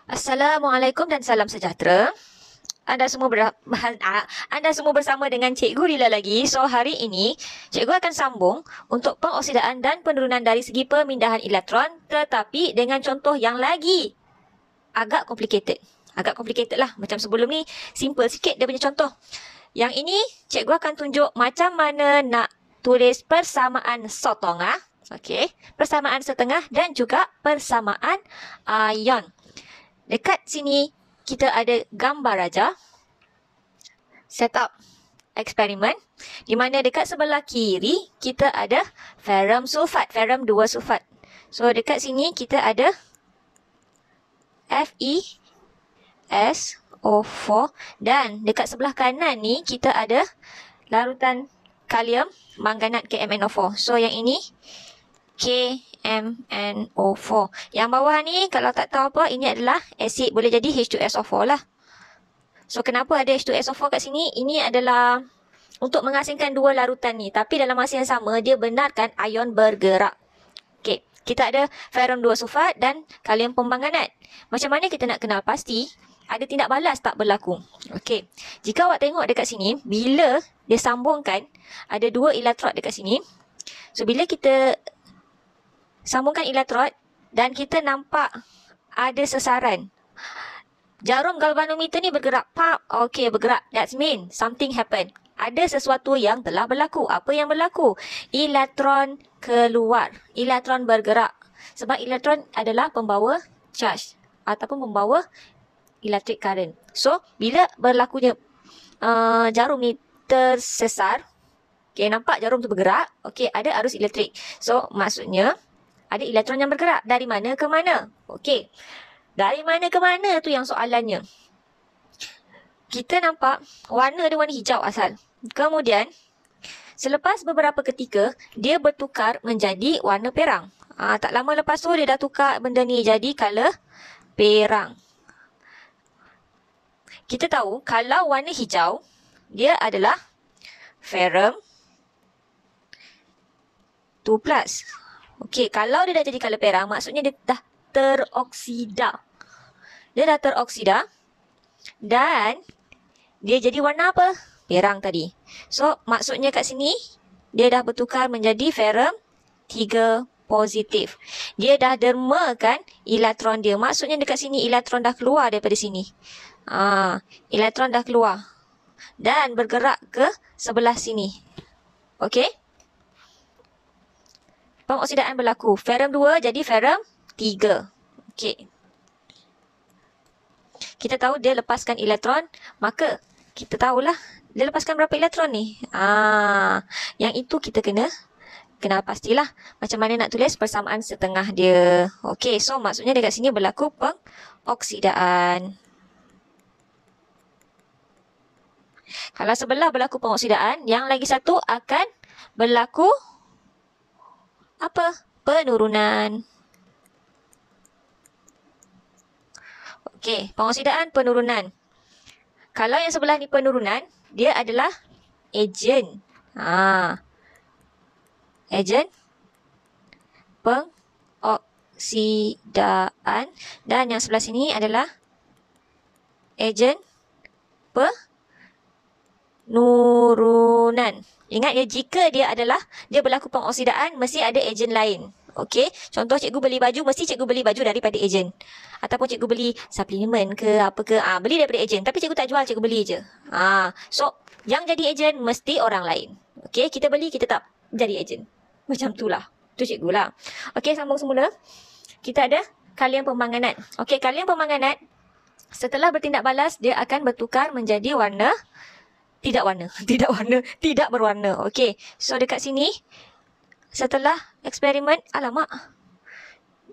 Assalamualaikum dan salam sejahtera. Anda semua bersama dengan Cikgu Rila lagi. So, hari ini Cikgu akan sambung untuk pengoksidaan dan penurunan dari segi pemindahan elektron, tetapi dengan contoh yang lagi agak complicated. Agak complicated lah. Macam sebelum ni, simple sikit dia punya contoh. Yang ini, Cikgu akan tunjuk macam mana nak tulis persamaan sotongah. Okey, persamaan setengah dan juga persamaan ion. Dekat sini, kita ada gambar aja. Setup eksperimen. Di mana dekat sebelah kiri, kita ada ferrum sulfat. Ferrum 2 sulfat. So, dekat sini kita ada FeSO4. Dan dekat sebelah kanan ni, kita ada larutan kalium manganat KMnO4. So, yang ini KMnO4. Yang bawah ni, kalau tak tahu apa, ini adalah asid. Boleh jadi H2SO4 lah. So, kenapa ada H2SO4 kat sini? Ini adalah untuk mengasingkan dua larutan ni. Tapi dalam masa yang sama, dia benarkan ion bergerak. Okey, kita ada ferrum 2 sulfat dan kalium pembanganat. Macam mana kita nak kenal pasti ada tindak balas tak berlaku? Okey, jika awak tengok dekat sini, bila dia sambungkan, ada dua elektrod dekat sini. So, bila kita sambungkan elektrod dan kita nampak ada sesaran. Jarum galvanometer ni bergerak. Pap. Okey, bergerak. That mean something happen. Ada sesuatu yang telah berlaku. Apa yang berlaku? Elektron keluar. Elektron bergerak. Sebab elektron adalah pembawa charge ataupun pembawa electric current. So, bila berlakunya jarum ni tersesar, okey, nampak jarum tu bergerak, okey, ada arus elektrik. So, maksudnya ada elektron yang bergerak. Dari mana ke mana? Okey. Dari mana ke mana tu yang soalannya. Kita nampak warna dia warna hijau asal. Kemudian, selepas beberapa ketika, dia bertukar menjadi warna perang. Tak lama lepas tu, dia dah tukar benda ni jadi color perang. Kita tahu, kalau warna hijau, dia adalah ferrum 2+. Okey, kalau dia dah jadi color perang, maksudnya dia dah teroksida. Dia dah teroksida dan dia jadi warna apa? Perang tadi. So, maksudnya kat sini, dia dah bertukar menjadi ferrum 3 positif. Dia dah dermakan elektron dia. Maksudnya dekat sini, elektron dah keluar daripada sini. Elektron dah keluar. Dan bergerak ke sebelah sini. Okey? Pengoksidaan berlaku. Ferrum 2 jadi ferrum 3. Okey. Kita tahu dia lepaskan elektron, maka kita tahulah dia lepaskan berapa elektron ni. Yang itu kita kena pastilah macam mana nak tulis persamaan setengah dia. Okey, so maksudnya dekat sini berlaku pengoksidaan. Kalau sebelah berlaku pengoksidaan, yang lagi satu akan berlaku apa? Penurunan. Okey, pengoksidaan penurunan. Kalau yang sebelah ni penurunan, dia adalah ejen. Ejen pengoksidaan. Dan yang sebelah sini adalah ejen penurunan. Ingat ya, jika dia berlaku pengoksidaan, mesti ada ejen lain. Okey, contoh cikgu beli baju, mesti cikgu beli baju daripada ejen. Ataupun cikgu beli suplemen ke apa ke, beli daripada ejen. Tapi cikgu tak jual, cikgu beli je. So, yang jadi ejen mesti orang lain. Okey, kita beli, kita tak jadi ejen. Macam tu lah. Tu cikgu lah. Okey, sambung semula. Kita ada kalium pembanganat. Okey, kalium pembanganat, setelah bertindak balas, dia akan bertukar menjadi warna tidak berwarna. Okey, so dekat sini, setelah eksperimen, alamak,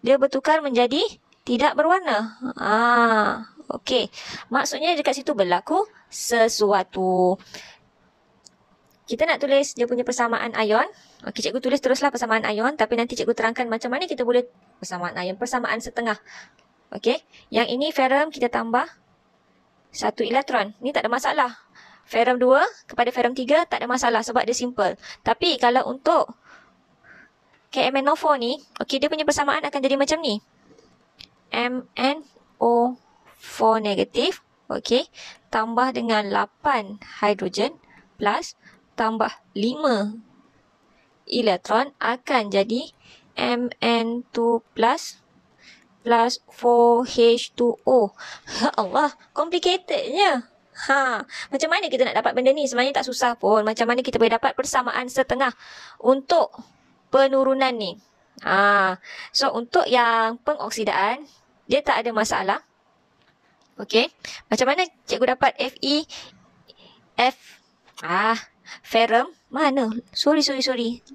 dia bertukar menjadi tidak berwarna. Okey, maksudnya dekat situ berlaku sesuatu. Kita nak tulis dia punya persamaan ion. Okey, cikgu tulis teruslah persamaan ion, tapi nanti cikgu terangkan macam mana kita boleh persamaan ion, persamaan setengah. Okey, yang ini ferrum kita tambah 1 elektron. Ni tak ada masalah. Ferrum 2 kepada ferrum 3 tak ada masalah sebab dia simple. Tapi kalau untuk KMnO4 ni, okey, dia punya persamaan akan jadi macam ni. MnO SO4 negatif. Okey. Tambah dengan 8 hidrogen plus tambah 5 elektron akan jadi Mn2 plus 4H2O. Ya Allah, complicatednya. Macam mana kita nak dapat benda ni? Sebenarnya tak susah pun. Macam mana kita boleh dapat persamaan setengah untuk penurunan ni? So untuk yang pengoksidaan, dia tak ada masalah. Okey. Macam mana cikgu dapat Fe ferrum mana? Sorry.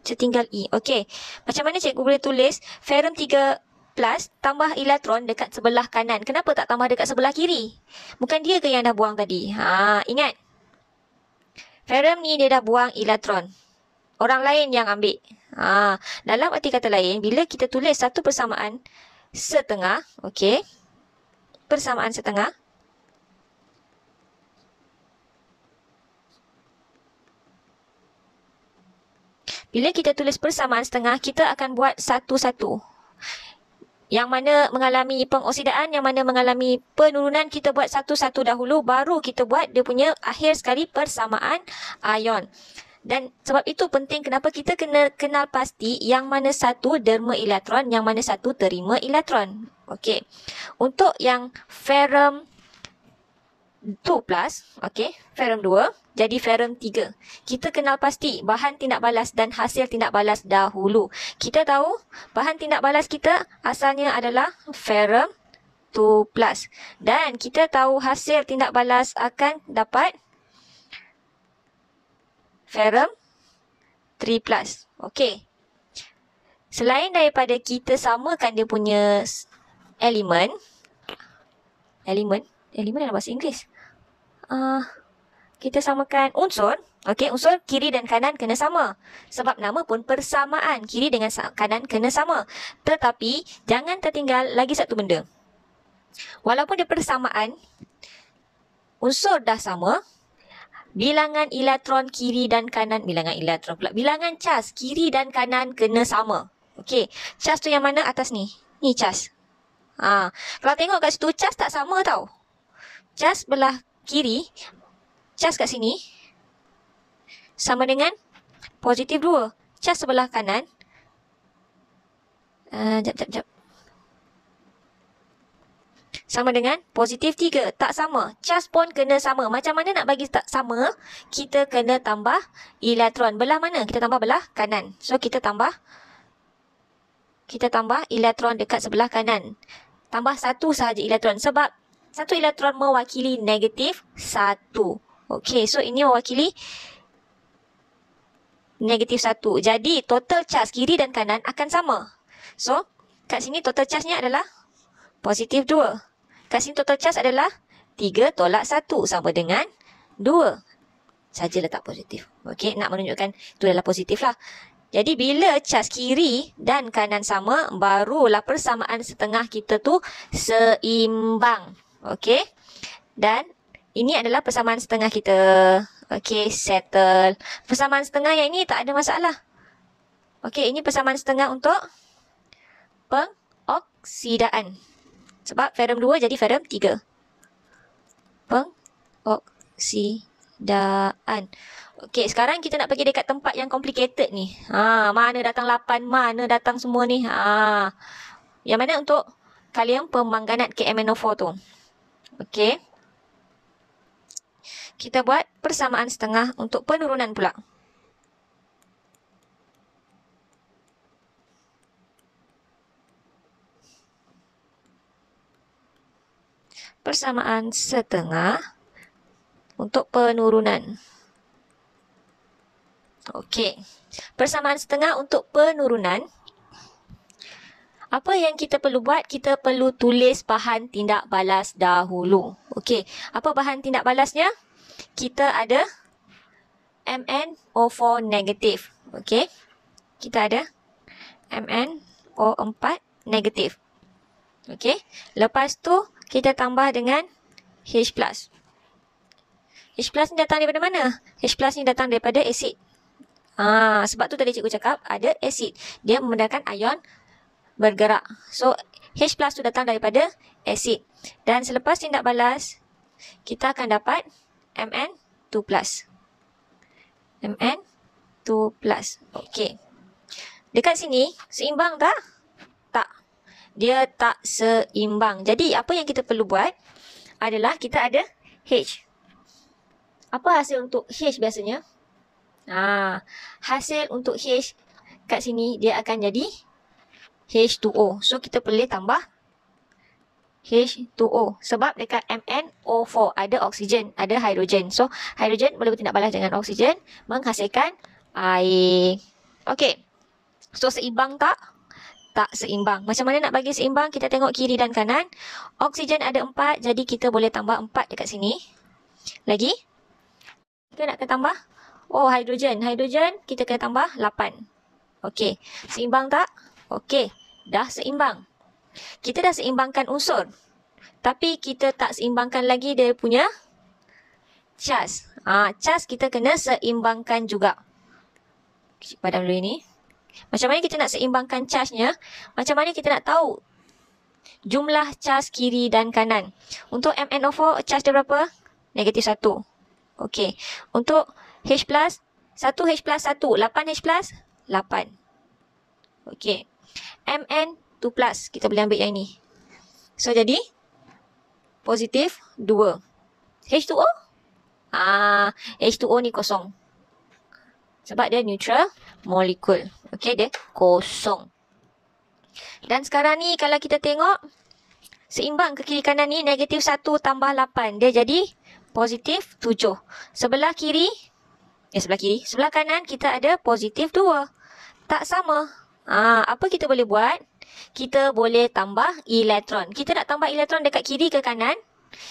Tertinggal E. Okey. Macam mana cikgu boleh tulis ferrum 3 plus tambah elektron dekat sebelah kanan. Kenapa tak tambah dekat sebelah kiri? Bukan dia ke yang dah buang tadi? Ingat. Ferrum ni dia dah buang elektron. Orang lain yang ambil. Dalam arti kata lain, bila kita tulis satu persamaan setengah, okey. Persamaan setengah. Bila kita tulis persamaan setengah, kita akan buat satu-satu. Yang mana mengalami pengoksidaan, yang mana mengalami penurunan, kita buat satu-satu dahulu, baru kita buat dia punya akhir sekali persamaan ion. Dan sebab itu penting kenapa kita kena kenal pasti yang mana satu derma elektron, yang mana satu terima elektron. Okey. Untuk yang ferrum 2 plus, okey, ferrum 2 jadi ferrum 3. Kita kenal pasti bahan tindak balas dan hasil tindak balas dahulu. Kita tahu bahan tindak balas kita asalnya adalah ferrum 2 plus. Dan kita tahu hasil tindak balas akan dapat ferrum 3 plus. Okey. Selain daripada kita samakan dia punya elemen dalam bahasa Inggeris. Kita samakan unsur. Okey, unsur kiri dan kanan kena sama. Sebab nama pun persamaan. Kiri dengan kanan kena sama. Tetapi, jangan tertinggal lagi satu benda. Walaupun dia persamaan, unsur dah sama, bilangan elektron kiri dan kanan, bilangan cas kiri dan kanan kena sama. Okey, cas tu yang mana atas ni? Ni cas. Kalau tengok kat situ, cas tak sama tau. Cas belah kiri, cas kat sini sama dengan positif 2. Cas sebelah kanan, jap. Sama dengan positif 3. Tak sama. Cas pun kena sama. Macam mana nak bagi tak sama? Kita kena tambah elektron. Belah mana? Kita tambah belah kanan. So, kita tambah elektron dekat sebelah kanan. Tambah satu sahaja elektron. Sebab satu elektron mewakili negatif 1. Okey, so ini mewakili negatif 1. Jadi, total charge kiri dan kanan akan sama. So, kat sini total charge-nya adalah positif 2. Kat sini total charge adalah 3 tolak 1 sama dengan 2. Saja letak positif. Okey, nak menunjukkan itu adalah positif lah. Jadi, bila charge kiri dan kanan sama, barulah persamaan setengah kita tu seimbang. Okey. Dan ini adalah persamaan setengah kita. Okey, settle. Persamaan setengah yang ini tak ada masalah. Okey, ini persamaan setengah untuk pengoksidaan. Sebab ferrum 2 jadi ferrum 3. Pengoksidaan. Okey, sekarang kita nak pergi dekat tempat yang complicated ni. Mana datang 8, mana datang semua ni. Yang mana untuk kalian pemangganat KMNO4 tu. Okey. Kita buat persamaan setengah untuk penurunan pula. Persamaan setengah untuk penurunan. Okey. Persamaan setengah untuk penurunan. Apa yang kita perlu buat? Kita perlu tulis bahan tindak balas dahulu. Okey. Apa bahan tindak balasnya? Kita ada MnO4 negatif. Okey. Kita ada MnO4 negatif. Okey. Lepas tu, kita tambah dengan H+. H+ ni datang daripada mana? H+ ni datang daripada asid. Sebab tu tadi cikgu cakap ada asid. Dia membenarkan ion bergerak. So, H plus tu datang daripada asid. Dan selepas tindak balas, kita akan dapat Mn2+. Mn2+. Okey. Dekat sini, seimbang tak? Tak. Dia tak seimbang. Jadi, apa yang kita perlu buat adalah kita ada H. Apa hasil untuk H biasanya? Hasil untuk H kat sini, dia akan jadi H2O. So, kita boleh tambah H2O. Sebab dekat MnO4 ada oksigen, ada hidrogen. So, hidrogen boleh bertindak balas dengan oksigen, menghasilkan air. Okey. So, seimbang tak? Tak seimbang. Macam mana nak bagi seimbang? Kita tengok kiri dan kanan. Oksigen ada 4, jadi kita boleh tambah 4 dekat sini. Lagi? Kita nak kena tambah? Oh, hidrogen. Hidrogen, kita kena tambah 8. Okey. Seimbang tak? Okey. Dah seimbang. Kita dah seimbangkan unsur. Tapi kita tak seimbangkan lagi dia punya charge. Charge kita kena seimbangkan juga. Padam dulu ini. Macam mana kita nak seimbangkan charge-nya? Macam mana kita nak tahu jumlah charge kiri dan kanan? Untuk MnO4, charge dia berapa? -1. Okey. Untuk H+, 1H+1, 8H+, 8. Okey. Mn2+, kita boleh ambil yang ini. So, jadi, positif 2. H2O? H2O ni kosong. Sebab dia neutral molekul. Okey, dia kosong. Dan sekarang ni, kalau kita tengok, seimbang ke kiri kanan ni, -1 tambah 8. Dia jadi positif 7. Sebelah kanan kita ada positif 2. Tak sama. Apa kita boleh buat? Kita boleh tambah elektron. Kita nak tambah elektron dekat kiri ke kanan?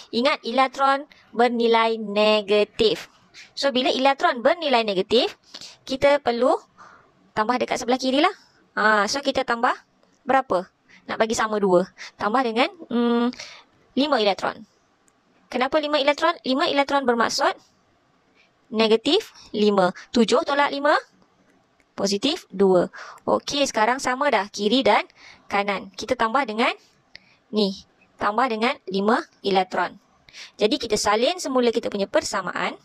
Ingat, elektron bernilai negatif. So, bila elektron bernilai negatif, kita perlu tambah dekat sebelah kiri lah. So, kita tambah berapa? Nak bagi sama 2. Tambah dengan 5 elektron. Kenapa 5 elektron? 5 elektron bermaksud negatif 5. 7 tolak 5? Positif 2. Okey, sekarang sama dah kiri dan kanan. Kita tambah dengan ni. Tambah dengan 5 elektron. Jadi, kita salin semula kita punya persamaan.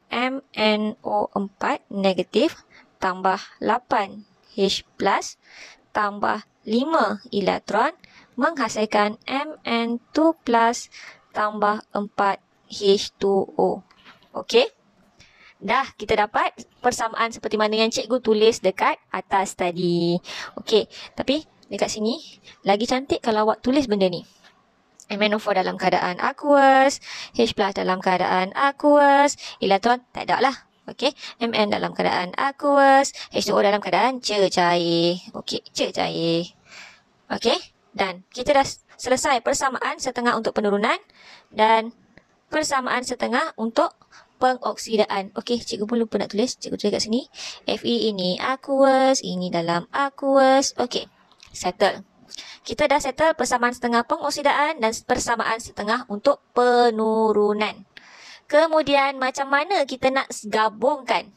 MnO4 negatif tambah 8H plus tambah 5 elektron menghasilkan Mn2 plus tambah 4H2O. Okey? Dah kita dapat persamaan seperti mana yang cikgu tulis dekat atas tadi. Okey, tapi dekat sini lagi cantik kalau awak tulis benda ni. MnO4 dalam keadaan aqueous, H plus dalam keadaan aqueous, elektron tak ada lah. Okey, Mn dalam keadaan aqueous, H2O dalam keadaan cair. Okey, cair. Okey, dan kita dah selesai persamaan setengah untuk penurunan dan persamaan setengah untuk pengoksidaan. Okey, cikgu pun lupa nak tulis. Cikgu tulis kat sini. Fe ini aqueous, ini dalam aqueous. Okey, settle. Kita dah settle persamaan setengah pengoksidaan dan persamaan setengah untuk penurunan. Kemudian, macam mana kita nak gabungkan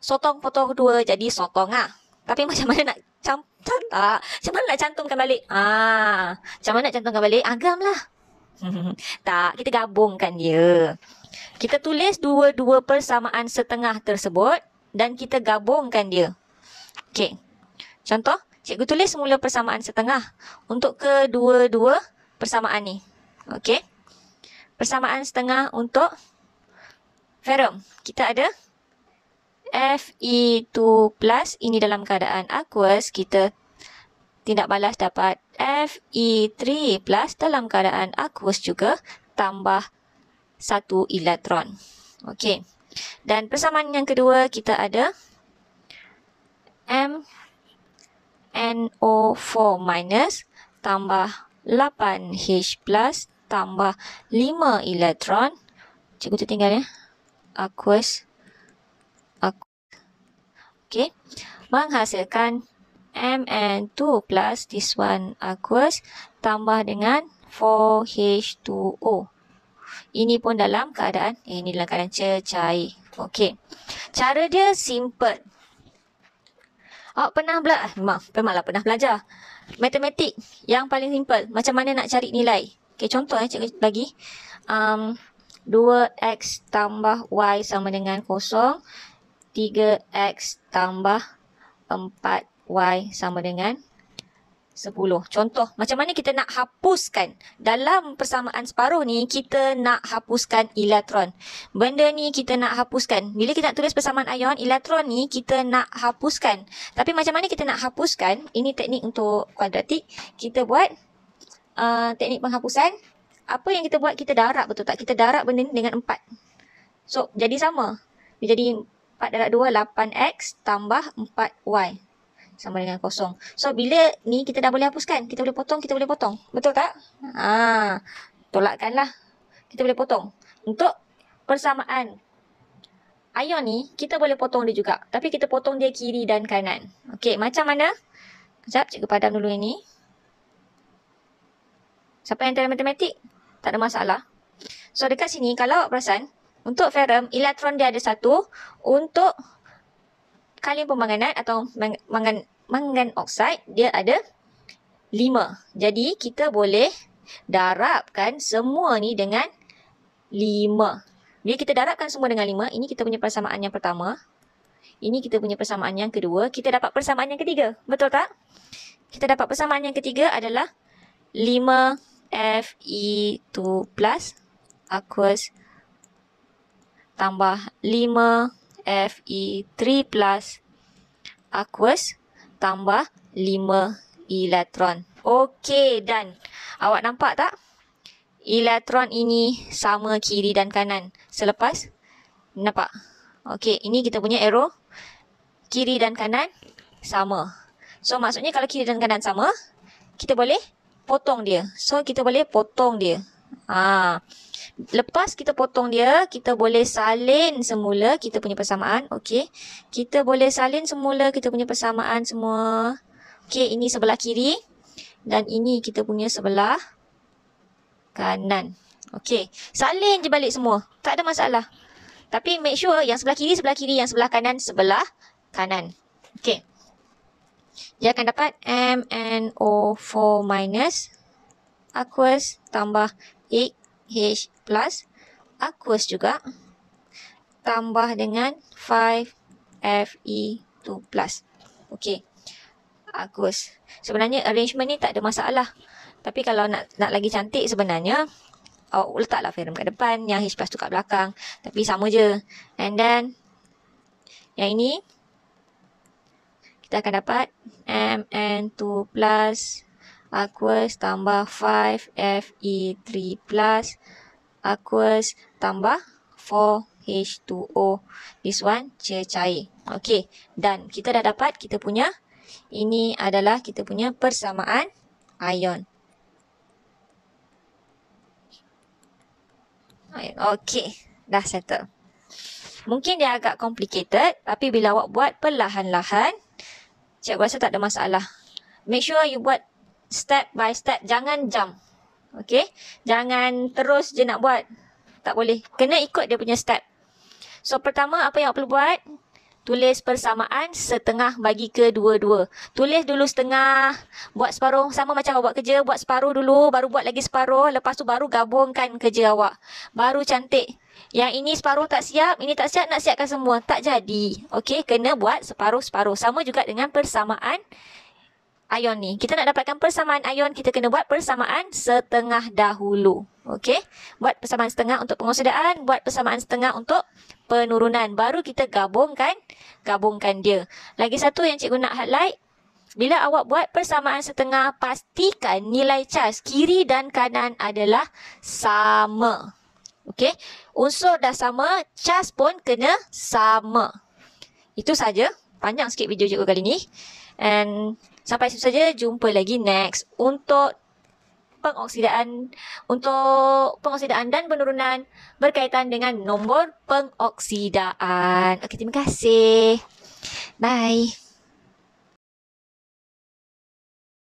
sotong potong 2 jadi sotong Tapi macam mana nak macam mana nak cantumkan balik? Macam mana nak cantumkan balik? Agam lah. Tak, kita gabungkan dia. Kita tulis dua-dua persamaan setengah tersebut dan kita gabungkan dia. Okey. Contoh, cikgu tulis semula persamaan setengah untuk kedua-dua persamaan ni. Okey. Persamaan setengah untuk ferrum. Kita ada Fe2 plus, ini dalam keadaan aqueous, kita tindak balas dapat Fe3 plus dalam keadaan aqueous juga, tambah 1 elektron. Okey. Dan persamaan yang kedua, kita ada MnO4 minus tambah 8H plus tambah 5 elektron. Cikgu tertinggal ya. Aqueous. Okey. Menghasilkan Mn2 plus, this one aqueous, tambah dengan 4H2O. Ini pun dalam keadaan, ini dalam keadaan cair. Okey. Cara dia simple. Awak memanglah pernah belajar matematik yang paling simple. Macam mana nak cari nilai. Okay, contoh cikgu bagi. 2x tambah y sama dengan 0. 3x tambah 4y sama dengan 10. Contoh, macam mana kita nak hapuskan. Dalam persamaan separuh ni, kita nak hapuskan elektron. Benda ni kita nak hapuskan. Bila kita nak tulis persamaan ion, elektron ni kita nak hapuskan. Tapi macam mana kita nak hapuskan, ini teknik untuk kuadratik. Kita buat teknik penghapusan. Apa yang kita buat, kita darab, betul tak? Kita darab benda ni dengan 4. So, jadi sama. Dia jadi 4 darab 2, 8x tambah 4y. Sama dengan 0. So, bila ni kita dah boleh hapuskan. Kita boleh potong. Betul tak? Tolakkanlah. Kita boleh potong. Untuk persamaan ion ni, kita boleh potong dia juga. Tapi kita potong dia kiri dan kanan. Okey, macam mana? Sekejap, cikgu padam dulu ini. Siapa yang tahu matematik? Tak ada masalah. So, dekat sini, kalau awak perasan, untuk ferrum, elektron dia ada 1. Untuk kalium pembanganan atau mangan oksida, dia ada 5. Jadi, kita boleh darabkan semua ni dengan 5. Bila kita darabkan semua dengan 5, ini kita punya persamaan yang pertama. Ini kita punya persamaan yang kedua. Kita dapat persamaan yang ketiga. Betul tak? Kita dapat persamaan yang ketiga adalah 5Fe2 plus aqueous tambah 5Fe3 plus aqueous tambah 5 elektron. Okey, dan awak nampak tak? Elektron ini sama kiri dan kanan. Selepas, nampak? Okey, ini kita punya arrow. Kiri dan kanan sama. So, maksudnya kalau kiri dan kanan sama, kita boleh potong dia. So, kita boleh potong dia. Lepas kita potong dia, kita boleh salin semula kita punya persamaan. Okey. Kita boleh salin semula kita punya persamaan semua. Okey, ini sebelah kiri. Dan ini kita punya sebelah kanan. Okey. Salin je balik semua. Tak ada masalah. Tapi make sure yang sebelah kiri, yang sebelah kanan, sebelah kanan. Okey. Dia akan dapat MnO4 minus aqueous tambah 8H plus aqueous juga tambah dengan 5Fe2 plus. Okey. Aqueous. Sebenarnya arrangement ni tak ada masalah. Tapi kalau nak lagi cantik sebenarnya, awak letaklah ferrum kat depan, yang H plus tu kat belakang. Tapi sama je. And then, yang ini, kita akan dapat Mn2 plus aqueous tambah 5Fe3 plus aqueous tambah 4H2O. This one cair. Okey. Dan kita dah dapat kita punya, ini adalah kita punya persamaan ion. Okey. Dah settle. Mungkin dia agak complicated. Tapi bila awak buat perlahan-lahan, cikgu rasa tak ada masalah. Make sure you buat step by step. Jangan jump. Okey. Jangan terus je nak buat. Tak boleh. Kena ikut dia punya step. So, pertama apa yang awak perlu buat? Tulis persamaan setengah bagi ke 2. Tulis dulu setengah. Buat separuh. Sama macam awak buat kerja. Buat separuh dulu. Baru buat lagi separuh. Lepas tu baru gabungkan kerja awak. Baru cantik. Yang ini separuh tak siap. Ini tak siap. Nak siapkan semua. Tak jadi. Okey. Kena buat separuh-separuh. Sama juga dengan persamaan ion ni. Kita nak dapatkan persamaan ion, kita kena buat persamaan setengah dahulu. Okey? Buat persamaan setengah untuk pengoksidaan, buat persamaan setengah untuk penurunan. Baru kita gabungkan dia. Lagi satu yang cikgu nak highlight, bila awak buat persamaan setengah, pastikan nilai cas kiri dan kanan adalah sama. Okey? Unsur dah sama, cas pun kena sama. Itu saja. Panjang sikit video cikgu kali ni. And sampai situ saja, jumpa lagi next untuk pengoksidaan dan penurunan berkaitan dengan nombor pengoksidaan. Okey, terima kasih. Bye.